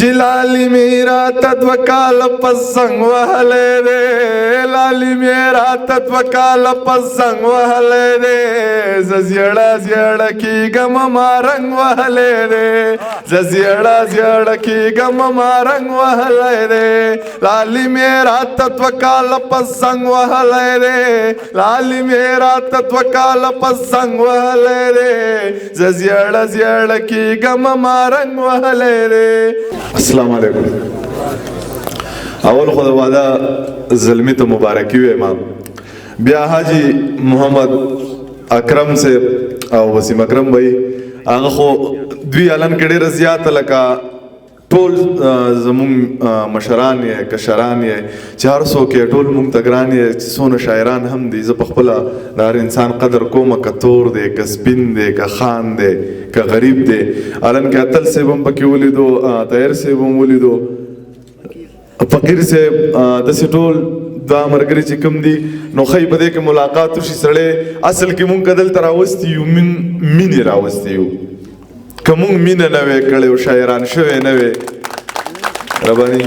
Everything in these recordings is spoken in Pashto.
چې لالی میرا تدوکال پسنگ وحلے دے لالی میرا تدوکال پسنگ وحلے دے ززیڑا زیڑا کی گم مارنگ وحلے دے ززیڑا زیڑا کی گم مارنگ وحلے دے لالی میرا تدوکال پسنگ وحلے دے لالی میرا تدوکال پسنگ وحلے دے ززیڑا زیڑا کی گم مارنگ وحلے دے. السلام علیکم. اول خود وادا ظلمی تو مبارکی وی ما بیا حاجی محمد اکرم سے او وسیم اکرم بھائی هغه خو دوی اعلان کړي رضیات لکه ټول زمون مشران یې کشران یې چې هر څوک یې ټول مونږ ته ګران یې څونه شاعران هم دي زه په خپله د هر انسان قدر کوم که تور دی که سپین دی که خان دی که غریب دی الان کې اتل صاحب هم پکې ولیدو طاهر صاحب هم ولیدو فقیر صاحب داسې ټول دا ملګري چې کوم دي نو ښایي په دې کې ملاقات وشي سړی اصل کې مونږ که دلته راوستي یو مینې راوستي یو که مونږ مینه نه وی کړی او شاعران شوی نه وی رباني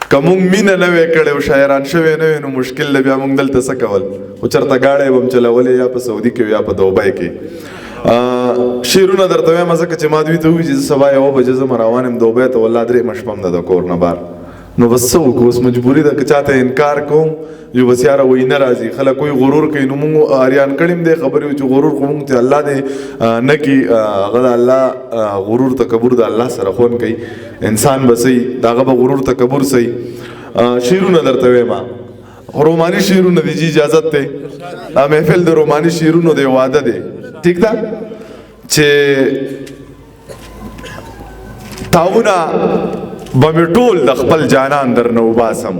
که مونږ مینه نه وی کړی او شاعران شوی نه وی نو مشکل دی بیا مونږ دلته څه کول خو چېرته ګاډی به م چلولې یا په سعودي کې یا په دوبۍ کې شعرونه درته وایم ځکه چې ما دوی ته ووایي چې زه سبا یوه بجې زه روان یم دوبۍ ته والله درېیمه شپه م ده د کور نه بار نو بس څه وکړو اوس مجبوري ده که چاته انکار کوم یو بس یاره وایي نه راځي خلک وایي غرور کوي نو مونږ اریان کړي م دې خبرې وي چې غرور خو مونږ ته الله دې نه کي هغه د الله غرور تکبر د الله سره خون کوي انسان به صحیح د هغه به غرور تکبر صحیح شعرونه درته وایم روماني شعرونه دي چې اجازت دی محفل د روماني شعرونو دی واده دی ٹھیک ده چې تاونه به مې ټول د خپل جانان درنه وباسم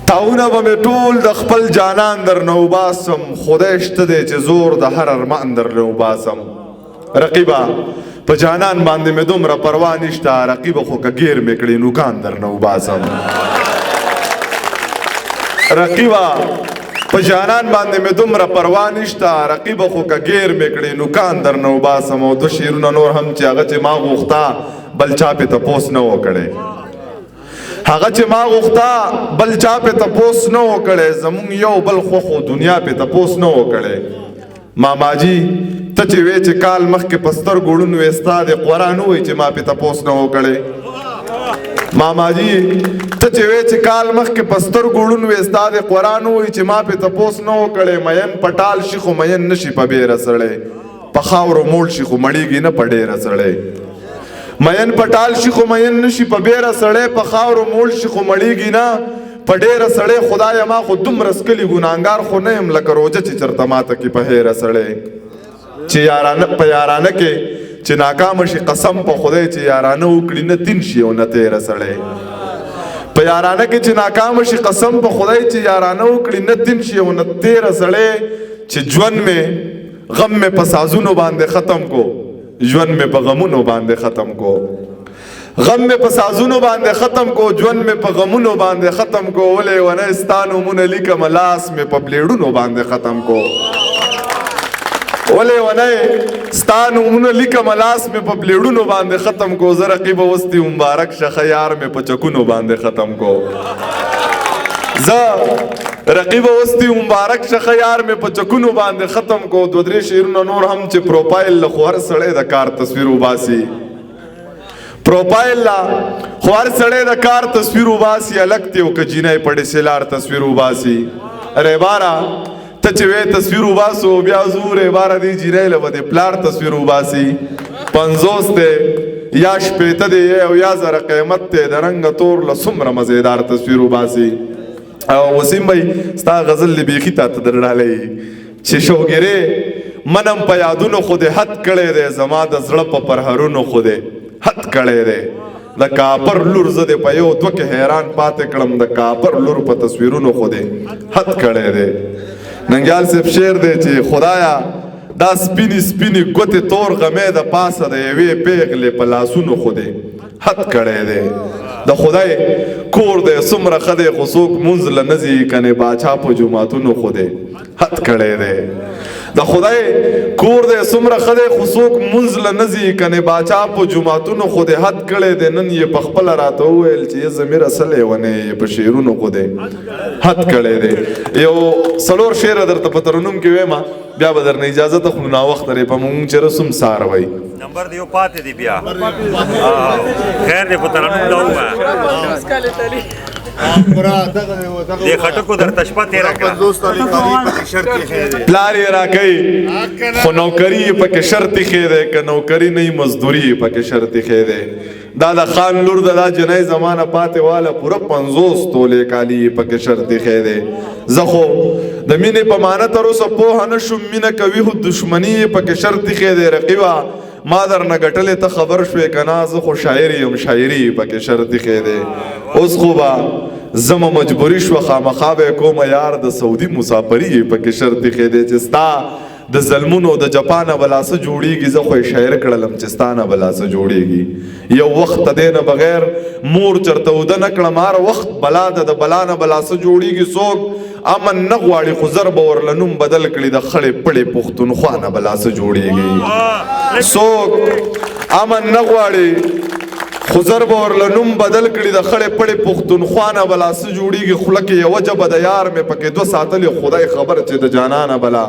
تاونه به مې ټول د خپل جانان درنه وباسم خدای شته دی چې زور د هر ارمان درنه وباسم رقیبه په جانان باندې مې دومره پروا نشته رقیبه خو که ګیر مې کړي نوکان درنه وباسم رقیبه په جانان باندې مې دومره پروا نشته رقیبه خو که ګیر مې کړي نوکان درنه وباسم او دو شعرونه نور هم چې هغه چې ما غوښته بل چا پې تپوس نه و کړی هغه چې ما غوښته بل چا پې تپوس نه و کړی زمونږ یو بل خوښ و دنیا پې تپوس نه و کړی ماماجي ته چې وې چې کال مخکې په سترګو ړوند وې ستا د قرآن ووایي چې ما پې تپوس نه و کړی ماماجي ته چې وې چې کال مخکې په سترګو ړوند وې ستا د قرآن ووایي چې ما پې تپوس نه و کړی مین پټال شي خو مین نه شي په بیره سړی په خاورو موړ شي خو مړېږي نه په ډېره سړی مین پټال شي خو مین نشي په بیره سړی په خاورو موړ شي خو مړېږي نه په ډېره سړی خدایه ما خو دومره ښکلي ګناهګار خو نه یم لکه روژه چې چېرته ماته کې په هیره سړی چې په یارانه کې چې ناکامه شي قسم په خدای چې یارانه وکړي نه تین شي او نه تیره سړی په یارانه کې چې ناکامه شي قسم په خدای چې یارانه وکړي نه تین شي او نه تیره سړی چې ژوند مې غم مې په سازونو باندې ختم کو ژوند مې په غمونو باندې ختم کو غم مې په سازونو باندې ختم کو ژوند مې په غمونو باندې ختم کو ولې ونه ستا نومونه لیکم لاس مې په بلیډونو باندې ختم کو ولې ونه ستا نومونه لیکم لاس مې په بلیډونو باندې ختم کو زه رقیبه وستي مبارک شخه یار مې په چکونو باندې ختم کو زه رقیبه وستي مبارک شخه یار مې په چکونو باندې ختم کو دو درې شعرونه نور هم چې پروفایل له خو هر سړی د کار تصویر وباسي پروفایل لا خو هر سړی د کار تصویر وباسي الګ ته او که جینۍ په ډسلار تصویر وباسي اره بارا ته چې وې تصویر وباسو بیا زور بارا دی جینۍ له بده پلار تصویر وباسي 50 ته یا شپېته دی او یا زره قیمت ته د رنګ تور له څومره مزیدار تصویر وباسي او وسیم بھائی ستا غزل لی بیخی تا تدرڈالی چه شوگیره منم پا یادونو خوده حد کڑے دے زما دا زړه پا پرهرونو خوده حد کڑے دے دا کاپر لور زده پا یو دوک حیران پاتے کڑم دا کاپر لور پا تصویرونو خوده حد کڑے دے ننگیال صرف شیر دے چه خدایا دا سپینی سپینی گوت تور غمه دا پاسه دا یوی پیغلی پا لاسونو خوده حد کڑے دے د خدای کور دی څومره ښه دی خو څوک مونځ له نه ځي کنې باچا په جوماتونو خو دی حد کړی دی د خدای کور دې څومره ښه دی خو څوک مونځ له نه ځي کنې باچا په جوماتونو خو دې حد کړی دی نن یې په خپله راته وویل چې یې ضمیر اصل لیونی یې په شعرونو خو دې حد کړی دی یو څلور شعره درته په ترنم کې ویمه بیا به درنه اجازه ته خو ناوخته دی په مونږ چې رسم سار وایي نمبر دیو پاتې دی بیا خیر دی په ترنم دا ووایه دې خټکو درته شپه تېره کړه پلار یې راکوي خو نوکري یې پکې شرط ایښی دی که نوکري نه وي مزدوري یې پکې شرط ایښی دی دا د خان لور د دا جنۍ زمانه پاتې واله پوره 50 تولې کالي یې پکې شرط ایښی دی زه خو د مینې په معنی تر اوسه پوهه نه شوم مینه کوي خو دشمني یې پکې شرط ایښی دی رقیبه ما درنه ګټلې ته خبر شوې که نه زه خو شاعر یم شاعري یې پکې شرط ایښی دی اوس خو به زما مجبوری شو خامخا به کوم یار د سعودي مسافري پکې شرط ایښی دی چې ستا د ظلمونو د جپانه بلاسه جوړیږي زه خو شاعر کړلم چې ستانه بلاسه جوړیږي یو وخت د دې نه بغیر مور چرته وده نه کړم هر وخت بلا د بلا نه بلاسه جوړیږي څوک امن نه غواړي خو زر به ورله نوم بدل کړي د خړې پړې پښتونخوا نه بلاسه جوړیږي څوک امن نه غواړي خو زر به ورله نوم بدل کړي د خړې پړې پښتونخوا نه بلا څه جوړیږي خوله کې یوه ژبه د یار مې پکې دوه ساتلې خدای خبر چې د جانانه بلا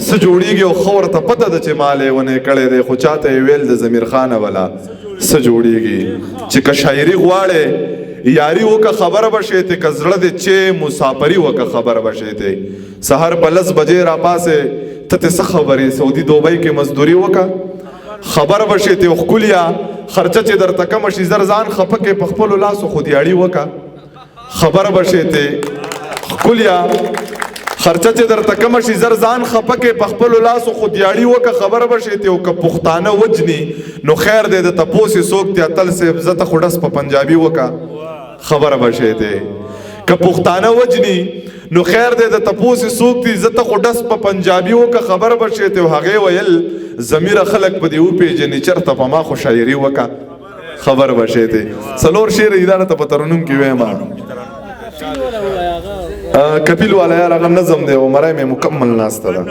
څه جوړیږي او ښه ورته پته ده چې ما لیونی کړی دی خو چاته یې ویل د ضمیر خانه بلا څه جوړیږي چې که شاعري غواړې یاری وکه خبر بشې ته که زړه دې چې مسافري وکه خبر بشې ته سحر په 10 بجې راپاسې ته ته څه خبرې سعودي دوبۍ کې مزدوري وکه خبر بشې ته ښکلیا خرچه چې درته کمه شي زر ځان خفه کې په خپلو لاسو خو دیاړي وکه خبر بشې ته ښکلیا خرچه چې درته کمه شي زر ځان خفه کې په خپلو لاسو خو دیاړي وکه خبر بشې ته او که پښتانه وجني نو خیر دی د تپوسې څوک دی اتل صاحب زه ته خو ډس په پنجابي وکه خبره بشې ته که پښتانه وجني نو خیر دی د تپوسې څوک دی زه ته خو ډس په پنجابي وکه خبر بشې ته هغې ویل ضمیره خلک په دې وپېژني چېرته په ما خو شاعري وکه خبر بشې ته څلور شعر اداره ته په ترنم کې ویمه کپیل والا یار هغه نظم دی او مرای مې مکمل ناسته ده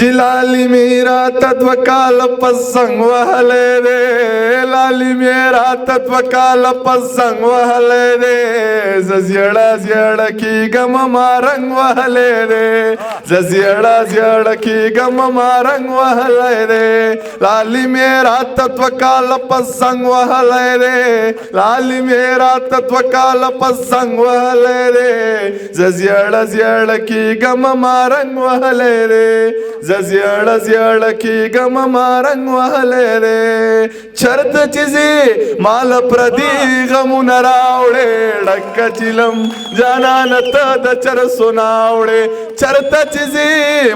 چې لالی میرا تدوکال پس زنگ وهلی دی لالی میرا تدوکال پس زنگ وهلی دی زه زیړه زیړه کېږم ما رنګ وهلی دی زه زیړه زیړه کېږم ما رنګ وهلی دی لالی میرا تدوکال پس زنگ وهلی دی لالی میرا تدوکال پس زنگ وهلی دی زه زیړه زیړه کېږم ما رنګ وهلی دی زه زیړه زیړه کېږم ما رنګ وهلی دی چرته چې ځې مال پردي غمونه راوړې ډکه چیلم جانانه ته د چرسو ناوړې چرته چې ځې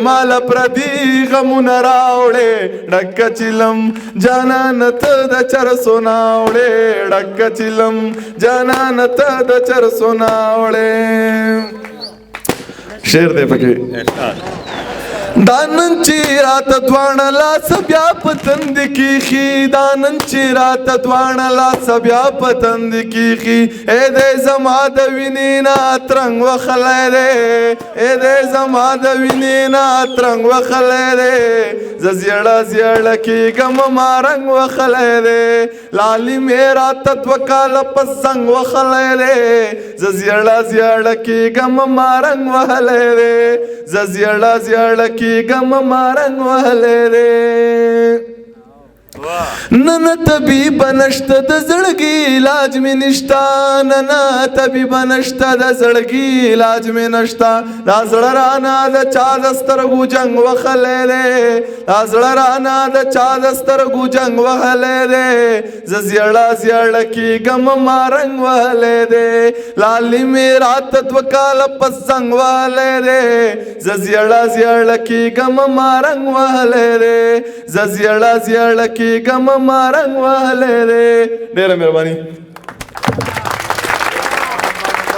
مال پردي غمونه راوړې ډکه چیلم جانانه ته د چرسو ناوړې ډکه چیلم جانانه ته د چرسو ناوړې شعر دی پکې دانن چې راته دواړه لاس بیا په تند کېښي دانن چې راته دواړه لاس بیا په تند کېښي ای دی زما د وینې نه ترنګ وخلی دی ای دی زما د وینې نه ترنګ وخلی دی زه زیړه زیړه کېږم ما رنګ وخلی دی لالي مې راته 2 کاله په څنګ وخلی دی زه زیړه زیړه کېږم ما رنګ وهلی دی زه زیړه زیړه کېږم ما رنګ وهلی دی نن طبیب نشته د زړګي علاج مې نشته نن طبیب نشته د زړګي علاج مې نشته دا زړه رانه د چا د سترګو جنګ وهلی دی دا زړه رانه د چا د سترګو جنګ وهلی دی زه زیړه زیړه کېږم ما رنګ وهلی دی لالي مې راته 2 کاله په څنګ وهلی دی زه زیړه زیړه کېږم ما رنګ وهلی دی زه زیړه زیړه کېږم ما رنګ وهلی دی ډېره مهرباني